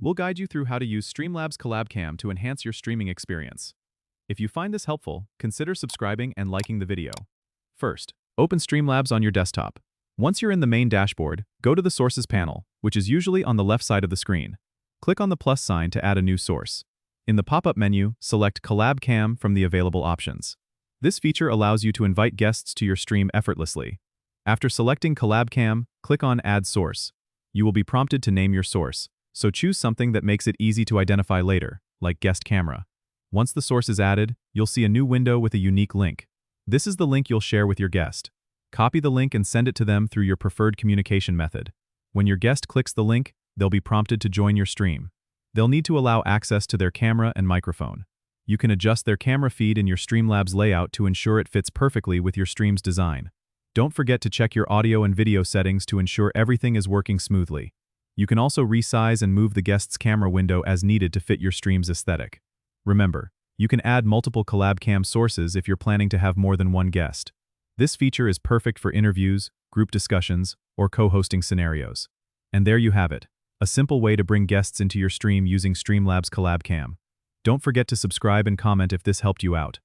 We'll guide you through how to use Streamlabs Collab Cam to enhance your streaming experience. If you find this helpful, consider subscribing and liking the video. First, open Streamlabs on your desktop. Once you're in the main dashboard, go to the Sources panel, which is usually on the left side of the screen. Click on the plus sign to add a new source. In the pop-up menu, select Collab Cam from the available options. This feature allows you to invite guests to your stream effortlessly. After selecting Collab Cam, click on Add Source. You will be prompted to name your source, so choose something that makes it easy to identify later, like Guest Camera. Once the source is added, you'll see a new window with a unique link. This is the link you'll share with your guest. Copy the link and send it to them through your preferred communication method. When your guest clicks the link, they'll be prompted to join your stream. They'll need to allow access to their camera and microphone. You can adjust their camera feed in your Streamlabs layout to ensure it fits perfectly with your stream's design. Don't forget to check your audio and video settings to ensure everything is working smoothly. You can also resize and move the guest's camera window as needed to fit your stream's aesthetic. Remember, you can add multiple Collab Cam sources if you're planning to have more than one guest. This feature is perfect for interviews, group discussions, or co-hosting scenarios. And there you have it, a simple way to bring guests into your stream using Streamlabs Collab Cam. Don't forget to subscribe and comment if this helped you out.